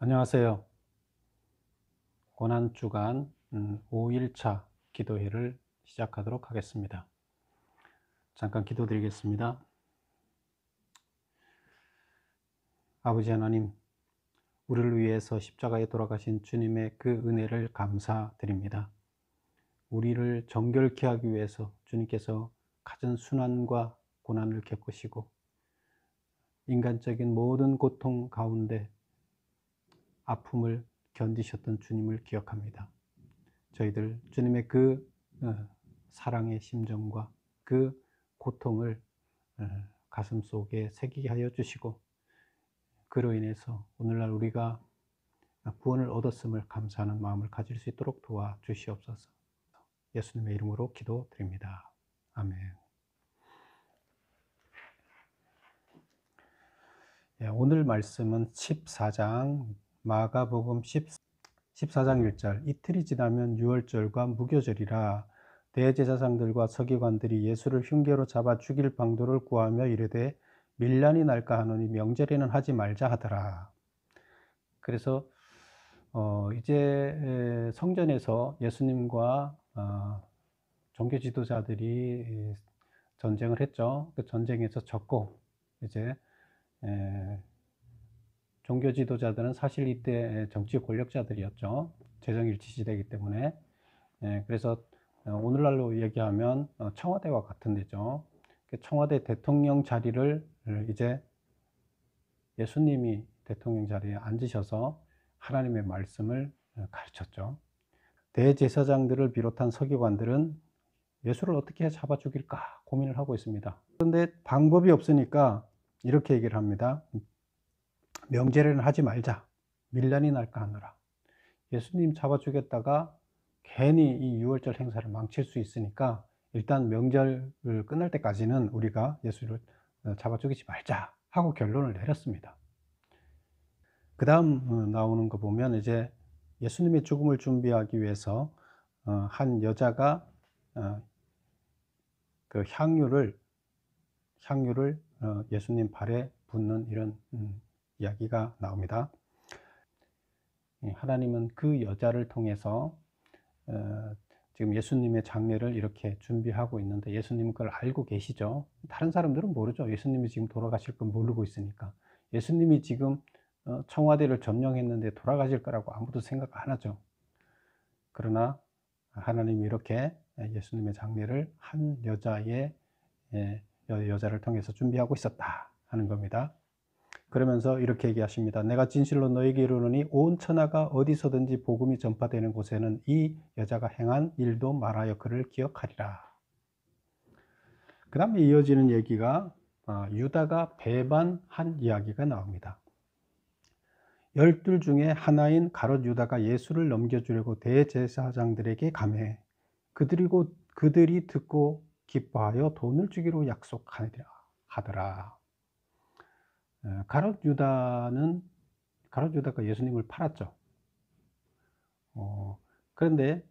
안녕하세요. 고난주간 5일차 기도회를 시작하도록 하겠습니다. 잠깐 기도드리겠습니다. 아버지 하나님, 우리를 위해서 십자가에 돌아가신 주님의 그 은혜를 감사드립니다. 우리를 정결케 하기 위해서 주님께서 갖은 순환과 고난을 겪으시고 인간적인 모든 고통 가운데 아픔을 견디셨던 주님을 기억합니다. 저희들 주님의 그 사랑의 심정과 그 고통을 가슴속에 새기게 하여 주시고, 그로 인해서 오늘날 우리가 구원을 얻었음을 감사하는 마음을 가질 수 있도록 도와주시옵소서. 예수님의 이름으로 기도드립니다. 아멘. 오늘 말씀은 14장 마가복음 14장 1절, 이틀이 지나면 유월절과 무교절이라 대제사장들과 서기관들이 예수를 흉계로 잡아 죽일 방도를 구하며 이르되 밀란이 날까 하노니 명절에는 하지 말자 하더라. 그래서 이제 성전에서 예수님과 종교 지도자들이 전쟁을 했죠. 그 전쟁에서 졌고, 이제 종교 지도자들은 사실 이때 정치 권력자들이었죠. 재정일치 시대이기 때문에. 그래서 오늘날로 얘기하면 청와대와 같은 데죠. 청와대 대통령 자리를 이제 예수님이 대통령 자리에 앉으셔서 하나님의 말씀을 가르쳤죠. 대제사장들을 비롯한 서기관들은 예수를 어떻게 잡아 죽일까 고민을 하고 있습니다. 그런데 방법이 없으니까 이렇게 얘기를 합니다. 명절에는 하지 말자. 밀란이 날까 하느라. 예수님 잡아 죽였다가 괜히 이 유월절 행사를 망칠 수 있으니까 일단 명절 끝날 때까지는 우리가 예수를 잡아 죽이지 말자 하고 결론을 내렸습니다. 그 다음 나오는 거 보면 이제 예수님의 죽음을 준비하기 위해서 한 여자가 그 향유를 예수님 발에 붓는 이런 이야기가 나옵니다. 하나님은 그 여자를 통해서 지금 예수님의 장례를 이렇게 준비하고 있는데, 예수님은 그걸 알고 계시죠. 다른 사람들은 모르죠. 예수님이 지금 돌아가실 건 모르고 있으니까. 예수님이 지금 청와대를 점령했는데 돌아가실 거라고 아무도 생각 안 하죠. 그러나 하나님이 이렇게 예수님의 장례를 한 여자를 통해서 준비하고 있었다 하는 겁니다. 그러면서 이렇게 얘기하십니다. 내가 진실로 너에게 이르노니 온 천하가 어디서든지 복음이 전파되는 곳에는 이 여자가 행한 일도 말하여 그를 기억하리라. 그 다음에 이어지는 얘기가 유다가 배반한 이야기가 나옵니다. 12 중에 하나인 가롯 유다가 예수를 넘겨주려고 대제사장들에게 감해 그들이 듣고 기뻐하여 돈을 주기로 약속하더라. 가롯 유다가 예수님을 팔았죠. 그런데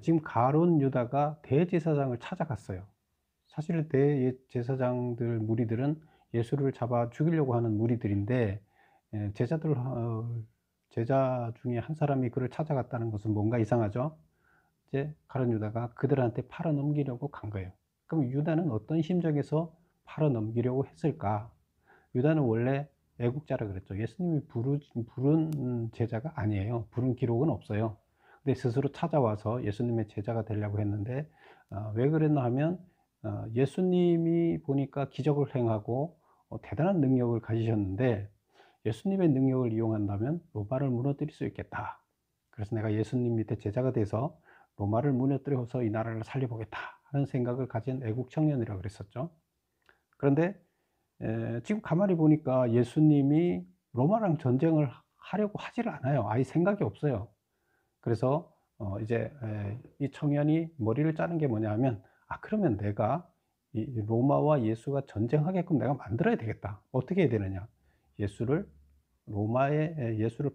지금 가롯 유다가 대제사장을 찾아갔어요. 사실 대제사장들 무리들은 예수를 잡아 죽이려고 하는 무리들인데, 제자 중에 한 사람이 그를 찾아갔다는 것은 뭔가 이상하죠. 이제 가롯 유다가 그들한테 팔아 넘기려고 간 거예요. 그럼 유다는 어떤 심정에서 팔아 넘기려고 했을까? 유다는 원래 애국자라 그랬죠. 예수님이 부른 제자가 아니에요. 부른 기록은 없어요. 근데 스스로 찾아와서 예수님의 제자가 되려고 했는데, 왜 그랬나 하면 예수님이 보니까 기적을 행하고 대단한 능력을 가지셨는데, 예수님의 능력을 이용한다면 로마를 무너뜨릴 수 있겠다. 그래서 내가 예수님 밑에 제자가 돼서 로마를 무너뜨려서 이 나라를 살려보겠다 하는 생각을 가진 애국 청년이라고 그랬었죠. 그런데 지금 가만히 보니까 예수님이 로마랑 전쟁을 하려고 하지를 않아요. 아예 생각이 없어요. 그래서 이제 이 청년이 머리를 짜는 게 뭐냐 하면, 그러면 내가 이 로마와 예수가 전쟁하게끔 내가 만들어야 되겠다. 어떻게 해야 되느냐? 예수를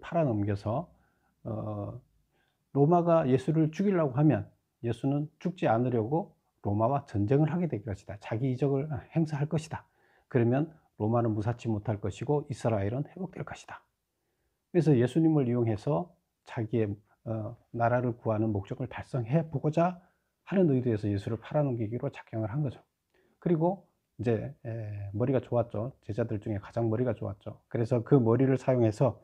팔아 넘겨서 로마가 예수를 죽이려고 하면 예수는 죽지 않으려고 로마와 전쟁을 하게 될 것이다. 자기 이적을 행사할 것이다. 그러면 로마는 무사치 못할 것이고 이스라엘은 회복될 것이다. 그래서 예수님을 이용해서 자기의 나라를 구하는 목적을 달성해 보고자 하는 의도에서 예수를 팔아넘기기로 작정을 한 거죠. 그리고 이제 머리가 좋았죠. 제자들 중에 가장 머리가 좋았죠. 그래서 그 머리를 사용해서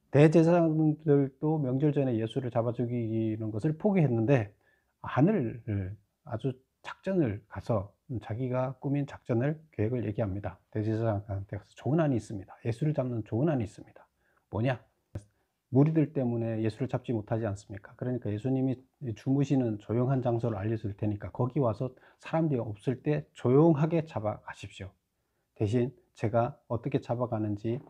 대제사장들도 명절 전에 예수를 잡아 죽이는 것을 포기했는데, 하늘을 아주 작전을 가서 자기가 꾸민 작전을 계획을 얘기합니다. 대제사장한테 가서 좋은 안이 있습니다. 예수를 잡는 좋은 안이 있습니다. 뭐냐? 무리들 때문에 예수를 잡지 못하지 않습니까? 그러니까 예수님이 주무시는 조용한 장소를 알려줄 테니까 거기 와서 사람들이 없을 때 조용하게 잡아가십시오. 대신 제가 어떻게 잡아가는지,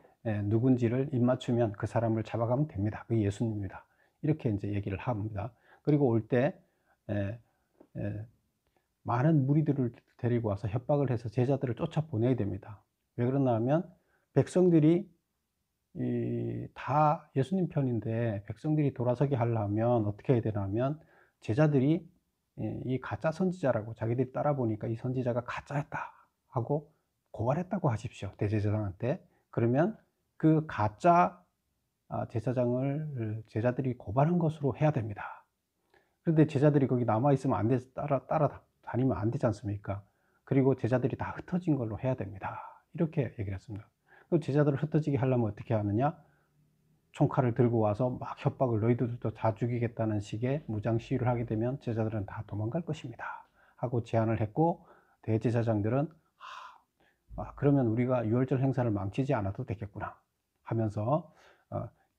누군지를 입맞추면 그 사람을 잡아가면 됩니다. 그게 예수님입니다. 이렇게 이제 얘기를 합니다. 그리고 올 때 많은 무리들을 데리고 와서 협박을 해서 제자들을 쫓아보내야 됩니다. 왜 그러나 하면 백성들이 다 예수님 편인데 백성들이 돌아서게 하려면 어떻게 해야 되냐면, 제자들이 이 가짜 선지자라고 자기들이 따라보니까 이 선지자가 가짜였다 하고 고발했다고 하십시오, 대제사장한테. 그러면 그 가짜 제사장을 제자들이 고발한 것으로 해야 됩니다. 그런데 제자들이 거기 남아 있으면 안 돼, 따라다니면 안 되지 않습니까? 그리고 제자들이 다 흩어진 걸로 해야 됩니다. 이렇게 얘기를 했습니다. 그 제자들을 흩어지게 하려면 어떻게 하느냐? 총칼을 들고 와서 막 협박을, 너희들도 다 죽이겠다는 식의 무장 시위를 하게 되면 제자들은 다 도망갈 것입니다 하고 제안을 했고, 대제사장들은 그러면 우리가 유월절 행사를 망치지 않아도 되겠구나 하면서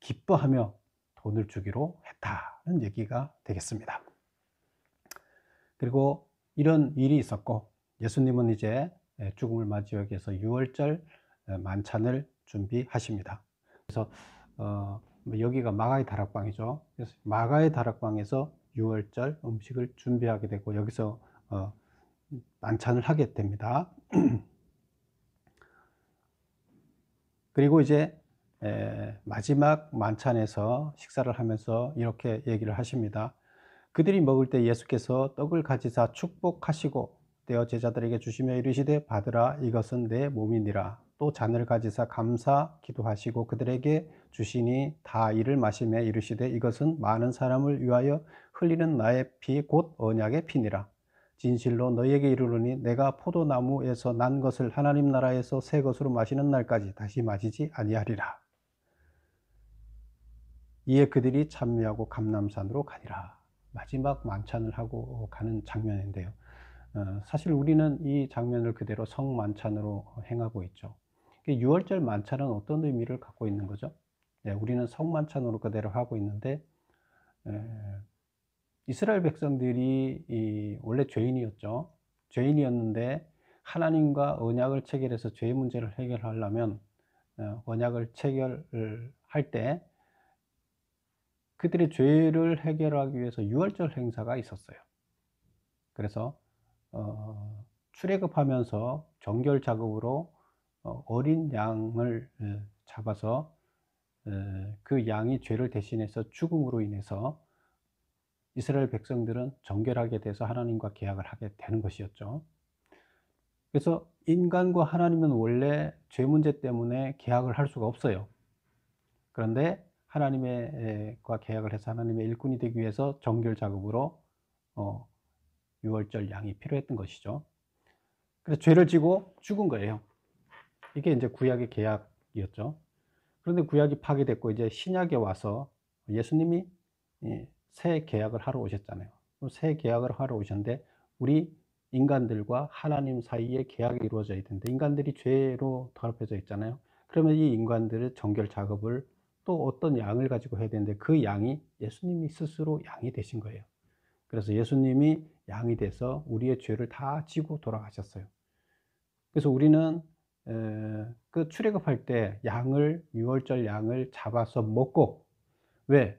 기뻐하며 돈을 주기로 했다는 얘기가 되겠습니다. 그리고 이런 일이 있었고, 예수님은 이제 죽음을 맞이하기 위해서 유월절 만찬을 준비하십니다. 그래서 여기가 마가의 다락방이죠. 그래서 마가의 다락방에서 유월절 음식을 준비하게 되고, 여기서 만찬을 하게 됩니다. 그리고 이제 마지막 만찬에서 식사를 하면서 이렇게 얘기를 하십니다. 그들이 먹을 때 예수께서 떡을 가지사 축복하시고 떼어 제자들에게 주시며 이르시되, 받으라, 이것은 내 몸이니라. 또 잔을 가지사 감사 기도하시고 그들에게 주시니 다 이를 마시며 이르시되, 이것은 많은 사람을 위하여 흘리는 나의 피 곧 언약의 피니라. 진실로 너희에게 이르노니 내가 포도나무에서 난 것을 하나님 나라에서 새 것으로 마시는 날까지 다시 마시지 아니하리라. 이에 그들이 찬미하고 감람산으로 가니라. 마지막 만찬을 하고 가는 장면인데요. 사실 우리는 이 장면을 그대로 성만찬으로 행하고 있죠. 유월절 만찬은 어떤 의미를 갖고 있는 거죠? 우리는 성만찬으로 그대로 하고 있는데, 이스라엘 백성들이 원래 죄인이었죠. 죄인이었는데 하나님과 언약을 체결해서 죄 문제를 해결하려면, 언약을 체결을 할 때 그들의 죄를 해결하기 위해서 유월절 행사가 있었어요. 그래서 출애굽하면서 정결 작업으로 어린 양을 잡아서 그 양이 죄를 대신해서 죽음으로 인해서 이스라엘 백성들은 정결하게 돼서 하나님과 계약을 하게 되는 것이었죠. 그래서 인간과 하나님은 원래 죄 문제 때문에 계약을 할 수가 없어요. 그런데 하나님과 계약을 해서 하나님의 일꾼이 되기 위해서 정결 작업으로 유월절 양이 필요했던 것이죠. 그래서 죄를 지고 죽은 거예요. 이게 이제 구약의 계약이었죠. 그런데 구약이 파괴됐고 이제 신약에 와서 예수님이 새 계약을 하러 오셨잖아요. 새 계약을 하러 오셨는데, 우리 인간들과 하나님 사이에 계약이 이루어져야 되는데 인간들이 죄로 더럽혀져 있잖아요. 그러면 이 인간들의 정결 작업을 또 어떤 양을 가지고 해야 되는데, 그 양이 예수님이 스스로 양이 되신 거예요. 그래서 예수님이 양이 돼서 우리의 죄를 다 지고 돌아가셨어요. 그래서 우리는 그 출애굽할 때 유월절 양을 잡아서 먹고, 왜?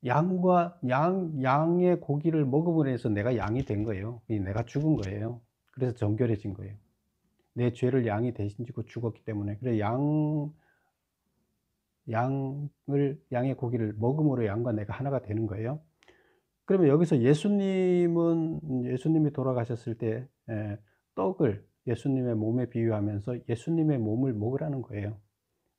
양의 고기를 먹음으로 해서 내가 양이 된 거예요. 내가 죽은 거예요. 그래서 정결해진 거예요. 내 죄를 양이 대신 지고 죽었기 때문에. 그래서 양의 고기를 먹음으로 양과 내가 하나가 되는 거예요. 그러면 여기서 예수님이 돌아가셨을 때 떡을 예수님의 몸에 비유하면서 예수님의 몸을 먹으라는 거예요.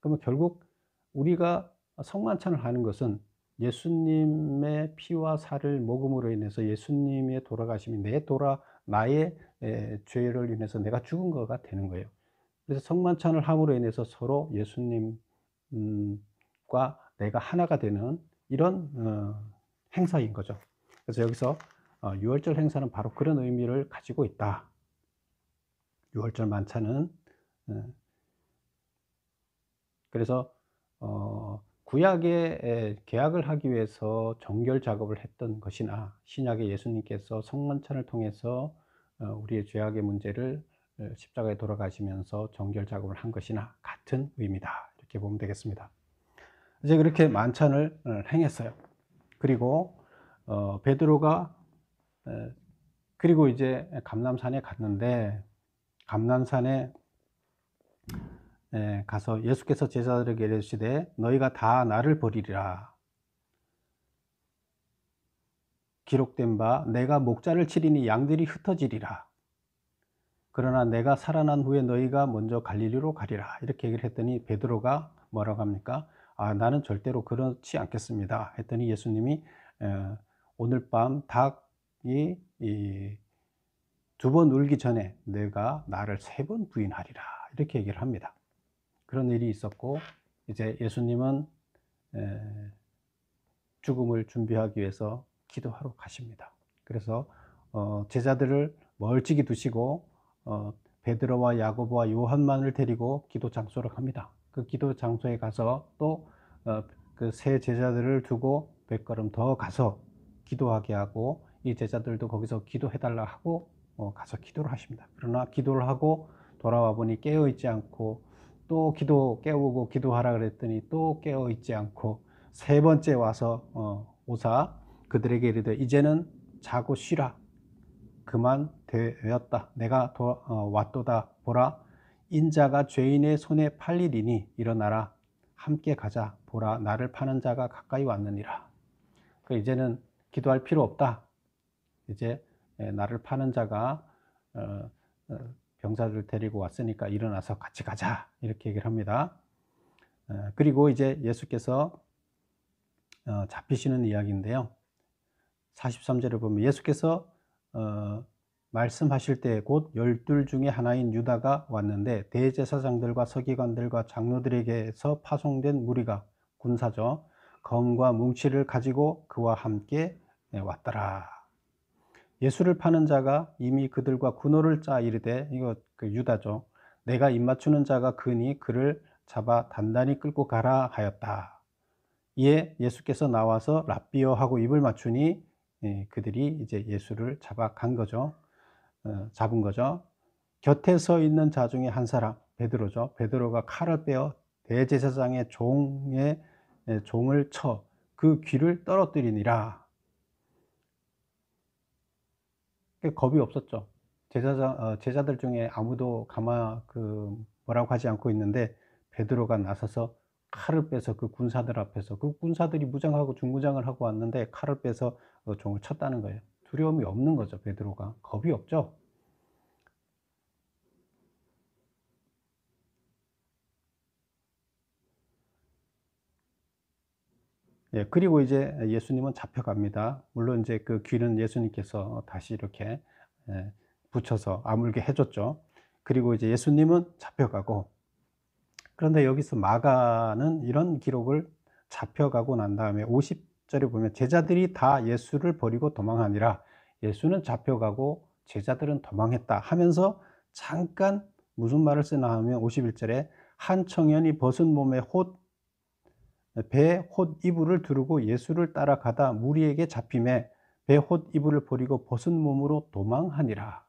그러면 결국 우리가 성만찬을 하는 것은 예수님의 피와 살을 먹음으로 인해서 예수님의 돌아가심이 나의 죄를 인해서 내가 죽은 거가 되는 거예요. 그래서 성만찬을 함으로 인해서 서로 예수님 과 내가 하나가 되는 이런 행사인 거죠. 그래서 여기서 유월절 행사는 바로 그런 의미를 가지고 있다. 유월절 만찬은 그래서 구약의 계약을 하기 위해서 정결 작업을 했던 것이나 신약의 예수님께서 성만찬을 통해서 우리의 죄악의 문제를 십자가에 돌아가시면서 정결 작업을 한 것이나 같은 의미다. 이렇게 보면 되겠습니다. 이제 그렇게 만찬을 행했어요. 그리고 베드로가 그리고 이제 감람산에 갔는데 감람산에 가서 예수께서 제자들에게 이르시되 너희가 다 나를 버리리라. 기록된 바 내가 목자를 치리니 양들이 흩어지리라. 그러나 내가 살아난 후에 너희가 먼저 갈릴리로 가리라. 이렇게 얘기를 했더니 베드로가 뭐라고 합니까? 나는 절대로 그렇지 않겠습니다. 했더니 예수님이 오늘 밤 닭이 2번 울기 전에 내가 나를 3번 부인하리라. 이렇게 얘기를 합니다. 그런 일이 있었고 이제 예수님은 죽음을 준비하기 위해서 기도하러 가십니다. 그래서 제자들을 멀찍이 두시고 베드로와 야고보와 요한만을 데리고 기도 장소로 갑니다. 그 기도 장소에 가서 또 그 세 제자들을 두고 100걸음 더 가서 기도하게 하고 이 제자들도 거기서 기도해달라 하고 가서 기도를 하십니다. 그러나 기도를 하고 돌아와 보니 깨어있지 않고 또 깨우고 기도하라 그랬더니 또 깨어있지 않고 3번째 와서 오사 그들에게 이르되 이제는 자고 쉬라. 그만 되었다. 내가 왔도다. 보라 인자가 죄인의 손에 팔리리니 일어나라. 함께 가자. 보라 나를 파는 자가 가까이 왔느니라. 이제는 기도할 필요 없다. 이제 나를 파는 자가 병사들 데리고 왔으니까 일어나서 같이 가자. 이렇게 얘기를 합니다. 그리고 이제 예수께서 잡히시는 이야기인데요. 43절을 보면 예수께서 말씀하실 때 곧 12 중에 하나인 유다가 왔는데 대제사장들과 서기관들과 장로들에게서 파송된 무리가 군사죠. 검과 뭉치를 가지고 그와 함께 왔더라. 예수를 파는 자가 이미 그들과 군호를 짜 이르되 이거 그 유다죠. 내가 입맞추는 자가 그니 그를 잡아 단단히 끌고 가라 하였다. 이에 예수께서 나와서 랍비여 하고 입을 맞추니 그들이 이제 예수를 잡은 거죠. 곁에 서 있는 자 중에 한 사람 베드로죠. 베드로가 칼을 빼어 대제사장의 종을 쳐 그 귀를 떨어뜨리니라. 겁이 없었죠. 제자들 중에 아무도 뭐라고 하지 않고 있는데 베드로가 나서서 칼을 빼서 그 군사들 앞에서 그 군사들이 무장하고 중무장을 하고 왔는데 칼을 빼서 종을 쳤다는 거예요. 두려움이 없는 거죠. 베드로가 겁이 없죠. 그리고 이제 예수님은 잡혀갑니다. 물론 이제 그 귀는 예수님께서 다시 이렇게 붙여서 아물게 해줬죠. 그리고 이제 예수님은 잡혀가고 그런데 여기서 마가는 이런 기록을 잡혀가고 난 다음에 50절에 보면 제자들이 다 예수를 버리고 도망하니라. 예수는 잡혀가고 제자들은 도망했다 하면서 잠깐 무슨 말을 쓰나 하면 51절에 한 청년이 벗은 몸에 배 홑 이불을 두르고 예수를 따라가다 무리에게 잡힘에 배 홑 이불을 버리고 벗은 몸으로 도망하니라.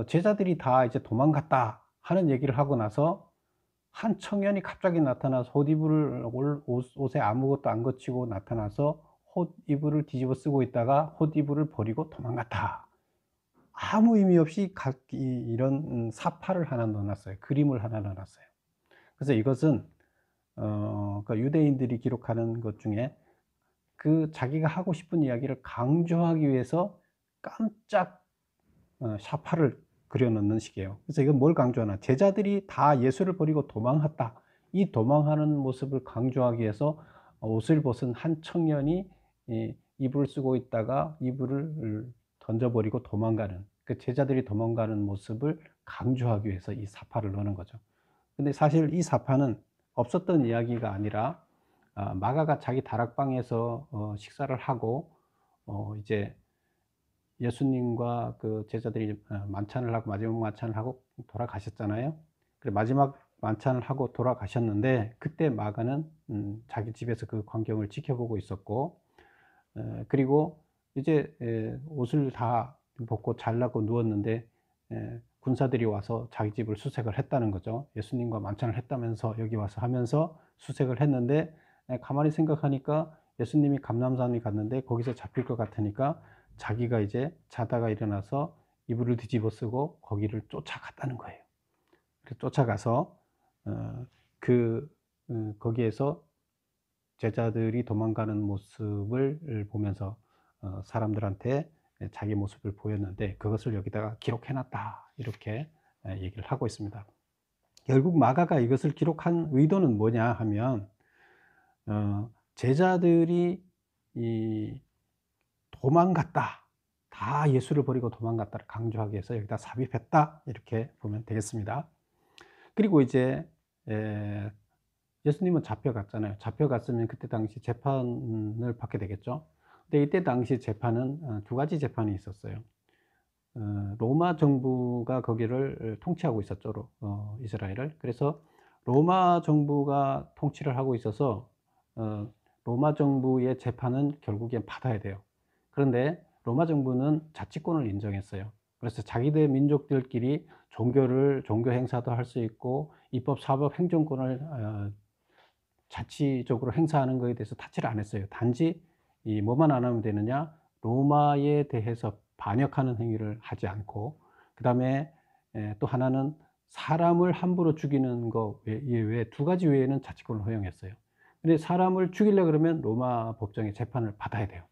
제자들이 다 이제 도망갔다 하는 얘기를 하고 나서 한 청년이 갑자기 나타나서 옷에 아무것도 안 거치고 나타나서 홑 이불을 뒤집어 쓰고 있다가 홑 이불을 버리고 도망갔다. 아무 의미 없이 이런 사파를 하나 넣어놨어요. 그림을 하나 넣어놨어요. 그래서 이것은 그러니까 유대인들이 기록하는 것 중에 그 자기가 하고 싶은 이야기를 강조하기 위해서 깜짝 샤파를 그려놓는 식이에요. 그래서 이건 뭘 강조하나? 제자들이 다 예수를 버리고 도망했다. 이 도망하는 모습을 강조하기 위해서 옷을 벗은 한 청년이 이불을 쓰고 있다가 이불을 던져 버리고 도망가는, 그 제자들이 도망가는 모습을 강조하기 위해서 이 사파를 넣는 거죠. 근데 사실 이 사파는 없었던 이야기가 아니라 마가가 자기 다락방에서 식사를 하고 이제 예수님과 그 제자들이 만찬을 하고 마지막 만찬을 하고 돌아가셨잖아요. 그래 마지막 만찬을 하고 돌아가셨는데, 그때 마가는 자기 집에서 그 광경을 지켜보고 있었고, 그리고 이제 옷을 다 벗고 잘라고 누웠는데 군사들이 와서 자기 집을 수색을 했다는 거죠. 예수님과 만찬을 했다면서 여기 와서 하면서 수색을 했는데, 가만히 생각하니까 예수님이 감람산에 갔는데 거기서 잡힐 것 같으니까 자기가 이제 자다가 일어나서 이불을 뒤집어 쓰고 거기를 쫓아갔다는 거예요. 그래서 쫓아가서 그 거기에서 제자들이 도망가는 모습을 보면서 사람들한테 자기 모습을 보였는데, 그것을 여기다가 기록해 놨다, 이렇게 얘기를 하고 있습니다. 결국 마가가 이것을 기록한 의도는 뭐냐 하면, 제자들이 이 도망갔다, 다 예수를 버리고 도망갔다를 강조하기 위해서 여기다 삽입했다, 이렇게 보면 되겠습니다. 그리고 이제 예수님은 잡혀갔잖아요. 잡혀갔으면 그때 당시 재판을 받게 되겠죠. 근데 이때 당시 재판은 두 가지 재판이 있었어요. 로마 정부가 거기를 통치하고 있었죠. 이스라엘을. 그래서 로마 정부가 통치를 하고 있어서 로마 정부의 재판은 결국엔 받아야 돼요. 그런데 로마 정부는 자치권을 인정했어요. 그래서 자기들 민족들끼리 종교 행사도 할 수 있고 입법, 사법, 행정권을 자치적으로 행사하는 것에 대해서 타치를 안 했어요. 단지 이 뭐만 안 하면 되느냐, 로마에 대해서 반역하는 행위를 하지 않고, 그다음에 또 하나는 사람을 함부로 죽이는 거 외에 두 가지 외에는 자치권을 허용했어요. 근데 사람을 죽이려 그러면 로마 법정에 재판을 받아야 돼요.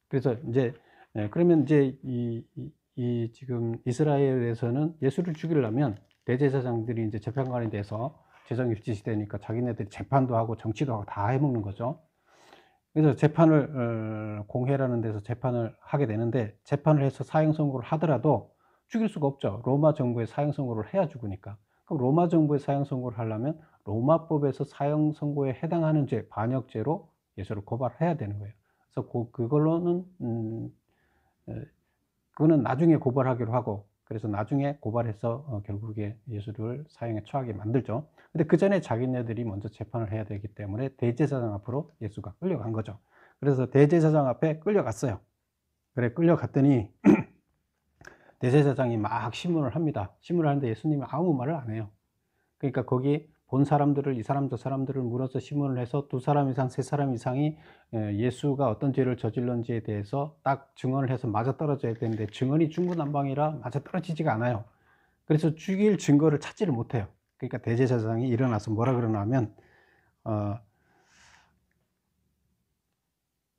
그래서 인제 그러면 인제 이 지금 이스라엘에서는 예수를 죽이려면 대제사장들이 인제 재판관이 돼서 재정일치시 되니까 자기네들이 재판도 하고 정치도 하고 다 해 먹는 거죠. 그래서 재판을 공회라는 데서 재판을 하게 되는데, 재판을 해서 사형 선고를 하더라도 죽일 수가 없죠. 로마 정부에 사형 선고를 해야 죽으니까. 그럼 로마 정부에 사형 선고를 하려면 로마법에서 사형 선고에 해당하는 죄, 반역죄로 예수를 고발해야 되는 거예요. 그래서 그걸로는 그거는 나중에 고발하기로 하고, 그래서 나중에 고발해서 결국에 예수를 사형에 처하게 만들죠. 근데 그 전에 자기네들이 먼저 재판을 해야 되기 때문에 대제사장 앞으로 예수가 끌려간 거죠. 그래서 대제사장 앞에 끌려갔어요. 그래 끌려갔더니 대제사장이 막 심문을 합니다. 심문을 하는데 예수님은 아무 말을 안 해요. 그러니까 거기 본 사람들을, 이 사람 저 사람들을 물어서 심문을 해서 두 사람 이상 세 사람 이상이 예수가 어떤 죄를 저질렀는지에 대해서 딱 증언을 해서 맞아떨어져야 되는데, 증언이 중구난방이라 맞아떨어지지가 않아요. 그래서 죽일 증거를 찾지를 못해요. 그러니까 대제사장이 일어나서 뭐라 그러나 하면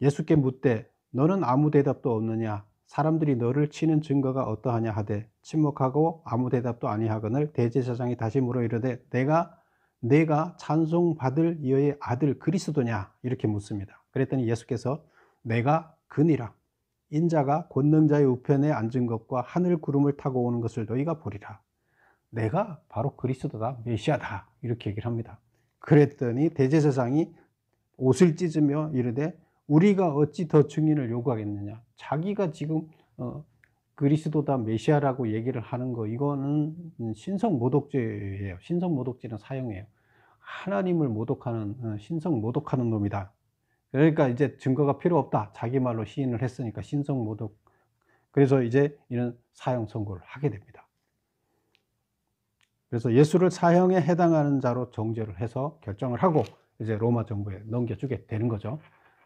예수께 묻되 너는 아무 대답도 없느냐, 사람들이 너를 치는 증거가 어떠하냐 하되 침묵하고 아무 대답도 아니하거늘 대제사장이 다시 물어 이르되 내가 찬송받을 이의 아들 그리스도냐, 이렇게 묻습니다. 그랬더니 예수께서 내가 그니라. 인자가 권능자의 우편에 앉은 것과 하늘 구름을 타고 오는 것을 너희가 보리라. 내가 바로 그리스도다, 메시아다, 이렇게 얘기를 합니다. 그랬더니 대제사장이 옷을 찢으며 이르되 우리가 어찌 더 증인을 요구하겠느냐. 자기가 지금 그리스도다, 메시아라고 얘기를 하는 거, 이거는 신성 모독죄예요. 신성 모독죄는 사형이에요. 하나님을 모독하는, 신성 모독하는 놈이다. 그러니까 이제 증거가 필요 없다, 자기 말로 시인을 했으니까 신성 모독. 그래서 이제 이는 사형 선고를 하게 됩니다. 그래서 예수를 사형에 해당하는 자로 정죄를 해서 결정을 하고 이제 로마 정부에 넘겨주게 되는 거죠.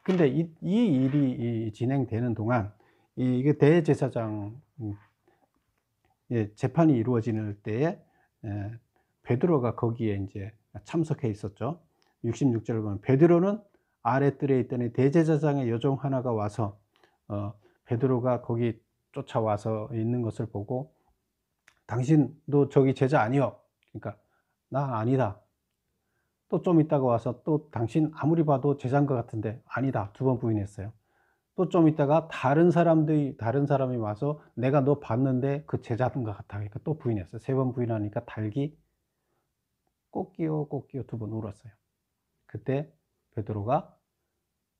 근데 이 일이 진행되는 동안 이게 대제사장 재판이 이루어지는 때에 베드로가 거기에 이제 참석해 있었죠. 66절을 보면 베드로는 아랫뜰에 있더니 대제사장의 여종 하나가 와서 베드로가 거기 쫓아와서 있는 것을 보고 당신도 저기 제자 아니요? 그러니까 나 아니다. 또 좀 있다가 와서 또 "당신 아무리 봐도 제자인 것 같은데." "아니다." 2번 부인했어요. 또 좀 있다가 다른 사람이 와서 "내가 너 봤는데 그 제자인 것 같아." 그러니까 또 부인했어요. 3번 부인하니까 닭이 "꽃기요, 꽃기요." 2번 울었어요. 그때 베드로가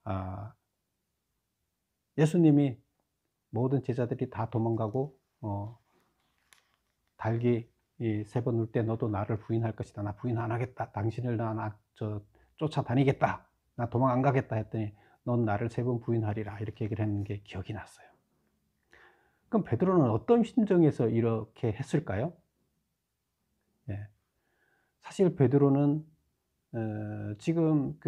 아 예수님이 모든 제자들이 다 도망가고 닭이 이 3번 울 때 "너도 나를 부인할 것이다. 나 부인 안 하겠다. 당신을 쫓아다니겠다. 나 도망 안 가겠다." 했더니 "넌 나를 3번 부인하리라." 이렇게 얘기를 했는 게 기억이 났어요. 그럼 베드로는 어떤 심정에서 이렇게 했을까요? 예. 사실 베드로는 지금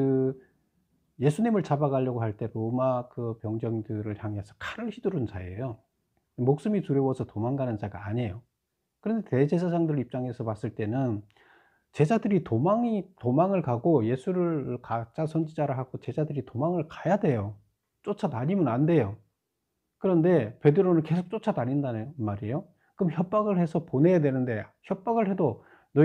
예수님을 잡아가려고 할 때 로마 병정들을 향해서 칼을 휘두른 자예요. 목숨이 두려워서 도망가는 자가 아니에요. 그런데 대제사장들 입장에서 봤을 때는 제자들이 도망을 가고 예수를 가짜 선지자라 하고 제자들이 도망을 가야 돼요. 쫓아다니면 안 돼요. 그런데 베드로는 계속 쫓아다닌다는 말이에요. 그럼 협박을 해서 보내야 되는데, 협박을 해도 너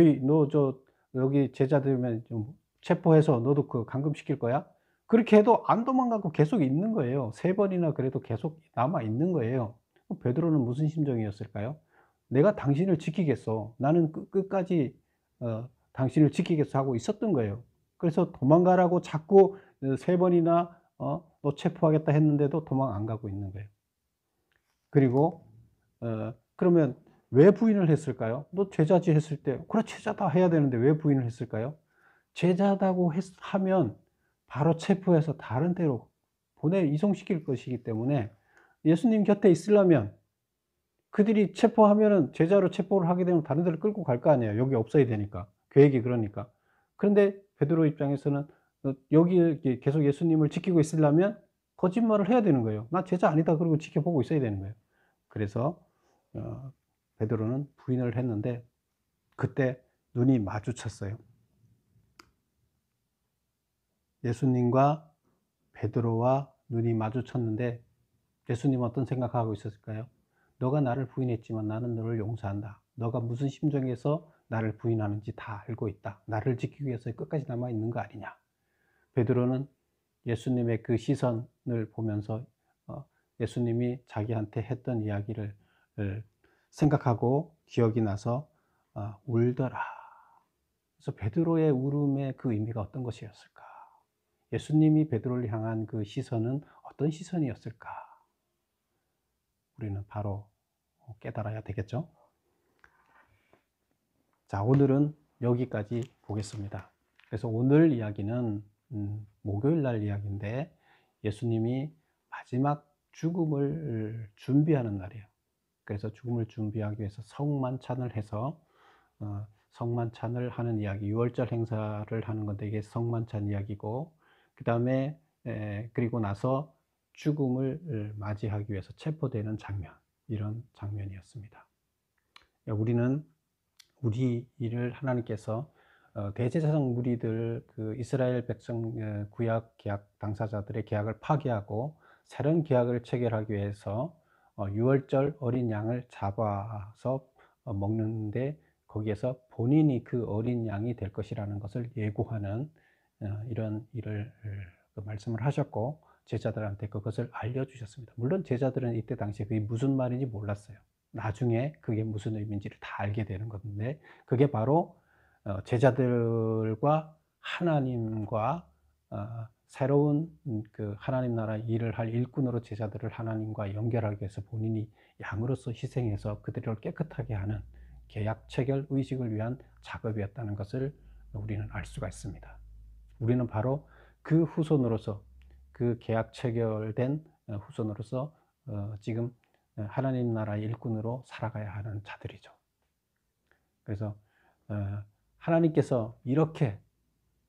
여기 제자들면 좀 체포해서 너도 감금시킬 거야?" 그렇게 해도 안 도망가고 계속 있는 거예요. 3번이나 그래도 계속 남아 있는 거예요. 그럼 베드로는 무슨 심정이었을까요? '내가 당신을 지키겠어. 나는 끝까지 당신을 지키겠어.' 하고 있었던 거예요. 그래서 도망가라고 자꾸 3번이나 "너 체포하겠다." 했는데도 도망 안 가고 있는 거예요. 그리고 그러면 왜 부인을 했을까요? "너 제자지." 했을 때 "그래, 제자다." 해야 되는데 왜 부인을 했을까요? 제자다고 하면 바로 체포해서 다른 데로 이송시킬 것이기 때문에, 예수님 곁에 있으려면 그들이 체포하면은 제자로 체포를 하게 되면 다른 데로 끌고 갈 거 아니에요, 여기 없어야 되니까. 계획이 그러니까. 그런데 베드로 입장에서는 여기 이렇게 계속 예수님을 지키고 있으려면 거짓말을 해야 되는 거예요. "나 제자 아니다." 그러고 지켜보고 있어야 되는 거예요. 그래서 어 베드로는 부인을 했는데 그때 눈이 마주쳤어요. 예수님과 베드로와 눈이 마주쳤는데 예수님은 어떤 생각하고 있었을까요? "너가 나를 부인했지만 나는 너를 용서한다. 너가 무슨 심정에서 나를 부인하는지 다 알고 있다. 나를 지키기 위해서 끝까지 남아 있는 거 아니냐." 베드로는 예수님의 그 시선을 보면서 예수님이 자기한테 했던 이야기를 생각하고 기억이 나서 울더라. 그래서 베드로의 울음의 그 의미가 어떤 것이었을까? 예수님이 베드로를 향한 그 시선은 어떤 시선이었을까? 우리는 바로 깨달아야 되겠죠? 자, 오늘은 여기까지 보겠습니다. 그래서 오늘 이야기는 목요일 날 이야기인데, 예수님이 마지막 죽음을 준비하는 날이에요. 그래서 죽음을 준비하기 위해서 성만찬을 해서 성만찬을 하는 이야기, 유월절 행사를 하는 건데 이게 성만찬 이야기고, 그다음에 그리고 나서 죽음을 맞이하기 위해서 체포되는 장면, 이런 장면이었습니다. 우리는 우리 일을 하나님께서 대제사장 무리들, 이스라엘 백성, 구약 계약 당사자들의 계약을 파기하고 새로운 계약을 체결하기 위해서 유월절 어린 양을 잡아서 먹는데, 거기에서 본인이 그 어린 양이 될 것이라는 것을 예고하는 이런 일을 말씀을 하셨고, 제자들한테 그것을 알려주셨습니다. 물론 제자들은 이때 당시에 그게 무슨 말인지 몰랐어요. 나중에 그게 무슨 의미인지를 다 알게 되는 건데, 그게 바로 제자들과 하나님과 새로운 하나님 나라 일을 할 일꾼으로 제자들을 하나님과 연결하기 위해서 본인이 양으로서 희생해서 그들을 깨끗하게 하는 계약 체결 의식을 위한 작업이었다는 것을 우리는 알 수가 있습니다. 우리는 바로 그 후손으로서, 그 계약 체결된 후손으로서 지금 하나님 나라의 일꾼으로 살아가야 하는 자들이죠. 그래서 하나님께서 이렇게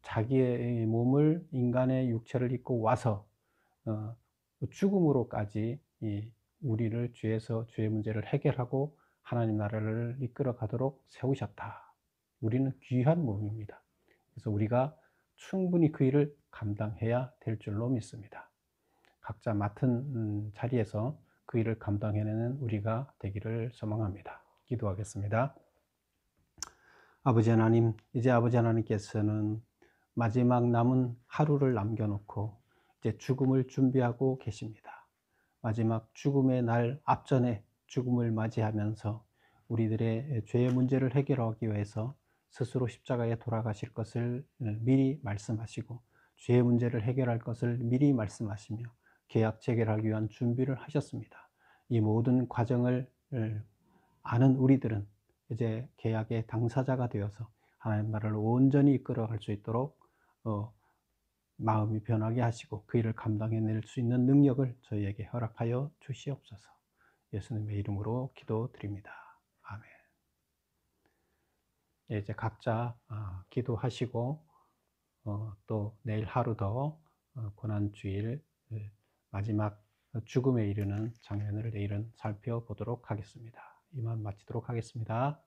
자기의 몸을, 인간의 육체를 입고 와서 죽음으로까지 우리를 죄의 문제를 해결하고 하나님 나라를 이끌어 가도록 세우셨다. 우리는 귀한 몸입니다. 그래서 우리가 충분히 그 일을 감당해야 될 줄로 믿습니다. 각자 맡은 자리에서 그 일을 감당해내는 우리가 되기를 소망합니다. 기도하겠습니다. 아버지 하나님, 이제 아버지 하나님께서는 마지막 남은 하루를 남겨놓고 이제 죽음을 준비하고 계십니다. 마지막 죽음의 날 앞전에 죽음을 맞이하면서 우리들의 죄의 문제를 해결하기 위해서 스스로 십자가에 돌아가실 것을 미리 말씀하시고, 죄의 문제를 해결할 것을 미리 말씀하시며 계약 체결하기 위한 준비를 하셨습니다. 이 모든 과정을 아는 우리들은 이제 계약의 당사자가 되어서 하나님 나라를 온전히 이끌어갈 수 있도록 마음이 변하게 하시고 그 일을 감당해낼 수 있는 능력을 저희에게 허락하여 주시옵소서. 예수님의 이름으로 기도드립니다. 아멘. 예, 이제 각자 기도하시고 또 내일 하루 더 고난주일 마지막 죽음에 이르는 장면을 내일은 살펴보도록 하겠습니다. 이만 마치도록 하겠습니다.